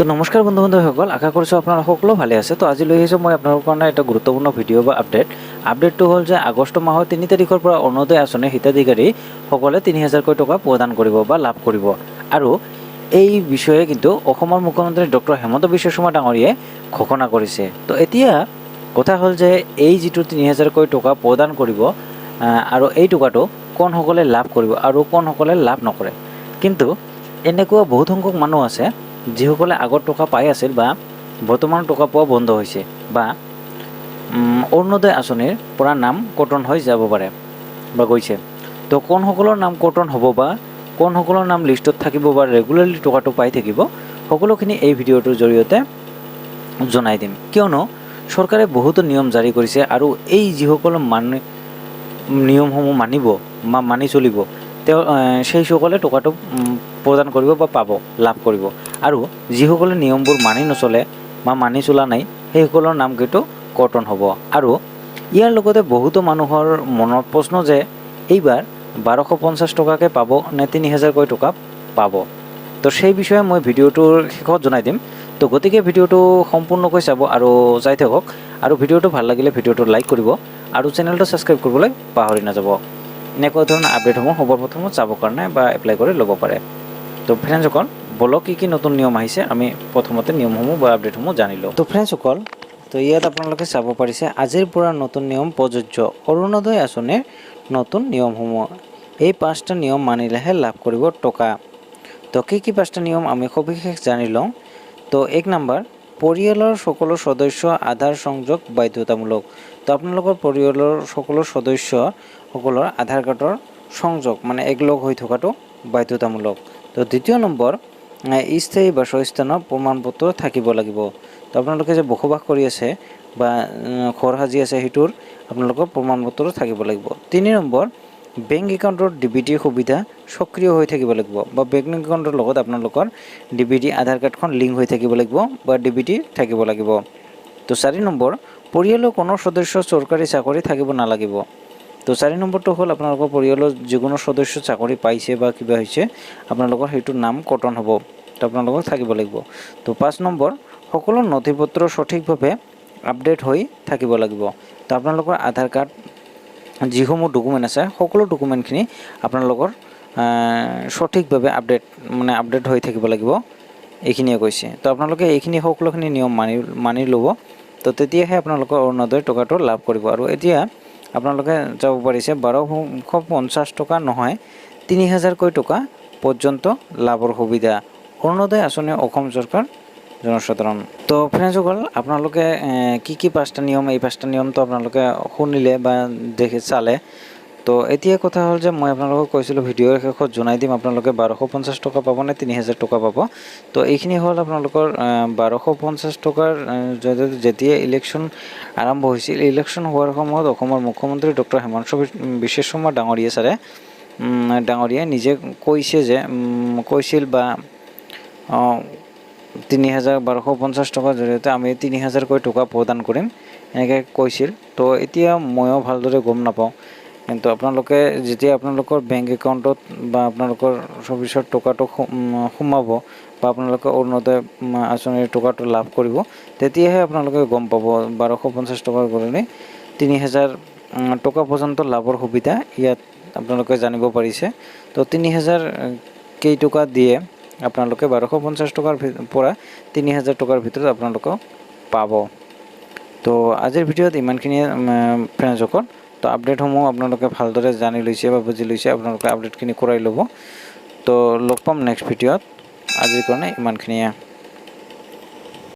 তো নমস্কাৰ বন্ধু বান্ধৱীসকল, আশা কৰিছোঁ আপোনালোক সকলো ভালে আছে। তো আজি লৈ আহিছোঁ মই আপোনালোকৰ কাৰণে এটা গুৰুত্বপূৰ্ণ ভিডিঅ' বা আপডেটটো হ'ল যে আগষ্ট মাহৰ 3 তাৰিখৰ পৰা অৰুণোদয় আঁচনিৰ হিতাধিকাৰীসকলে ৩০০০কৈ টকা প্ৰদান কৰিব বা লাভ কৰিব। আৰু এই বিষয়ে কিন্তু অসমৰ মুখ্যমন্ত্ৰী ডক্টৰ হিমন্ত বিশ্ব শৰ্মা ডাঙৰীয়াই ঘোষণা কৰিছে। তো এতিয়া কথা হ'ল যে এই যিটো ৩০০০কৈ টকা প্ৰদান কৰিব আৰু এই টকাটো কোনসকলে লাভ কৰিব আৰু কোনসকলে লাভ নকৰে। কিন্তু এনেকুৱা বহুত সংখ্যক মানুহ আছে যিসকলে আগৰ টকা পাই আছিল বা বৰ্তমান টকা পোৱা বন্ধ হৈছে বা অৰুণোদয় আঁচনিৰ পৰা নাম কৰ্তন হৈ যাব পাৰে বা গৈছে। তো কোনসকলৰ নাম কৰ্তন হ'ব বা কোনসকলৰ নাম লিষ্টত থাকিব বা ৰেগুলাৰলি টকাটো পাই থাকিব, সকলোখিনি এই ভিডিঅ'টোৰ জৰিয়তে জনাই দিম। কিয়নো চৰকাৰে বহুতো নিয়ম জাৰি কৰিছে আৰু এই যিসকল নিয়মসমূহ মানিব বা মানি চলিব, সেইসকলে টকাটো প্ৰদান কৰিব বা পাব, লাভ কৰিব। আৰু যিসকলে নিয়মবোৰ মানি নচলে বা মানি চলা নাই, সেইসকলৰ নাম কিন্তু কৰ্তন হ'ব। আৰু ইয়াৰ লগতে বহুতো মানুহৰ মনত প্ৰশ্ন যে এইবাৰ ১২৫০ টকাকৈ পাব নে ৩০০০কৈ টকা পাব। তো সেই বিষয়ে মই ভিডিঅ'টোৰ শেষত জনাই দিম। তো গতিকে ভিডিঅ'টো সম্পূৰ্ণকৈ চাব আৰু চাই থাকক। আৰু ভিডিঅ'টো ভাল লাগিলে ভিডিঅ'টো লাইক কৰিব আৰু চেনেলটো ছাবস্ক্ৰাইব কৰিবলৈ পাহৰি নাযাব। এনেকুৱা ধৰণৰ আপডেটসমূহ সৰ্বপ্ৰথমত চাবৰ কাৰণে বা এপ্লাই কৰি ল'ব পাৰে। তো ফ্ৰেণ্ডসকল, বলক কি নতুন নিয়ম আহিছে আমি প্ৰথমতে নিয়মসমূহ বা আপডেটসমূহ জানি লওঁ। তো ফ্ৰেণ্ডসকল, তো ইয়াত আপোনালোকে চাব পাৰিছে আজিৰ পৰা নতুন নিয়ম প্ৰযোজ্য অৰুণোদয় আঁচনিৰ নতুন নিয়মসমূহ। এই 5টা নিয়ম মানিলেহে লাভ কৰিব টকা। তো কি 5টা নিয়ম আমি সবিশেষ জানি লওঁ। তো 1 নম্বৰ, পৰিয়ালৰ সকলো সদস্য আধাৰ সংযোগ বাধ্যতামূলক। তো আপোনালোকৰ পৰিয়ালৰ সকলো সদস্যসকলৰ আধাৰ কাৰ্ডৰ সংযোগ মানে একলগ হৈ থকাটো বাধ্যতামূলক। তো 2 নম্বৰ, স্থায়ী বাসস্থানৰ প্ৰমাণপত্ৰ থাকিব লাগিব। তো আপোনালোকে যে বসবাস কৰি আছে বা ঘৰ সাজি আছে, সেইটোৰ আপোনালোকৰ প্ৰমাণপত্ৰ থাকিব লাগিব। 3 নম্বৰ, বেংক একাউণ্টৰ DBT সুবিধা সক্ৰিয় হৈ থাকিব লাগিব বা বেংক একাউণ্টৰ লগত আপোনালোকৰ DBT আধাৰ কাৰ্ডখন লিংক হৈ থাকিব লাগিব বা DBT থাকিব লাগিব। তো 4 নম্বৰ, পৰিয়ালৰ কোনো সদস্য চৰকাৰী চাকৰি থাকিব নালাগিব। তো 4 নম্বৰটো হ'ল আপোনালোকৰ পৰিয়ালৰ যিকোনো সদস্য চাকৰি পাইছে বা কিবা হৈছে, আপোনালোকৰ সেইটোৰ নাম কৰ্তন হ'ব। তো আপোনালোকৰ থাকিব লাগিব। তো 5 নম্বৰ, সকলো নথিপত্ৰ সঠিকভাৱে আপডেট হৈ থাকিব লাগিব। তো আপোনালোকৰ আধাৰ কাৰ্ড যিসমূহ ডকুমেণ্ট আছে, সকলো ডকুমেণ্টখিনি আপোনালোকৰ সঠিকভাৱে আপডেট হৈ থাকিব লাগিব, এইখিনিয়ে কৈছে। তো আপোনালোকে এইখিনি সকলোখিনি নিয়ম মানি ল'ব। তো তেতিয়াহে আপোনালোকৰ অৰুণোদয় টকাটো লাভ কৰিব। আৰু এতিয়া আপোনালোকে যাব পাৰিছে ১২৫০ টকা নহয় ৩০০০কৈ টকা পৰ্যন্ত লাভৰ সুবিধা। অৰুণোদয় আঁচনি অসম চৰকাৰ জনসাধাৰণ। তো ফ্ৰেণ্ডসকল, আপোনালোকে কি 5টা নিয়ম, এই 5টা নিয়মটো আপোনালোকে শুনিলে বা চালে। তো এতিয়া কথা হ'ল যে মই আপোনালোকক কৈছিলোঁ ভিডিঅ'ৰ শেষত জনাই দিম আপোনালোকে ১২৫০ টকা পাব নে ৩০০০ টকা পাব। তো এইখিনি হ'ল আপোনালোকৰ ১২৫০ টকাৰ যেতিয়া ইলেকশ্যন আৰম্ভ হৈছিল, ইলেকশ্যন হোৱাৰ সময়ত অসমৰ মুখ্যমন্ত্ৰী ডক্টৰ হিমন্ত বিশ্ব শৰ্মা ডাঙৰীয়াই নিজে কৈছিল বা ১২৫০ টকাৰ জৰিয়তে আমি ৩০০০কৈ টকা প্ৰদান কৰিম, এনেকৈ কৈছিল। তো এতিয়া ময়ো ভালদৰে গম নাপাওঁ, কিন্তু আপোনালোকে যেতিয়া আপোনালোকৰ বেংক একাউণ্টত বা আপোনালোকৰ অফিচত টকাটো সোমাব বা আপোনালোকে অৰুণোদয় আঁচনিৰ টকাটো লাভ কৰিব, তেতিয়াহে আপোনালোকে গম পাব ১২৫০ টকাৰ কাৰণে ৩০০০০ টকা পৰ্যন্ত লাভৰ সুবিধা ইয়াত আপোনালোকে জানিব পাৰিছে। তো ৩০০০০ কেই টকা দিয়ে আপোনালোকে ১২৫০ টকাৰ পৰা ৩০০০০ টকাৰ ভিতৰত আপোনালোকক পাব। তো আজিৰ ভিডিঅ'ত ইমানখিনিয়ে ফ্ৰেণ্ডসকল। তো আপডেটসমূহ আপোনালোকে ভালদৰে জানি লৈছে বা বুজি লৈছে, আপোনালোকে আপডেটখিনি কৰাই ল'ব। তো লগ পাম নেক্সট ভিডিঅ'ত। আজিৰ কাৰণে ইমানখিনিয়ে।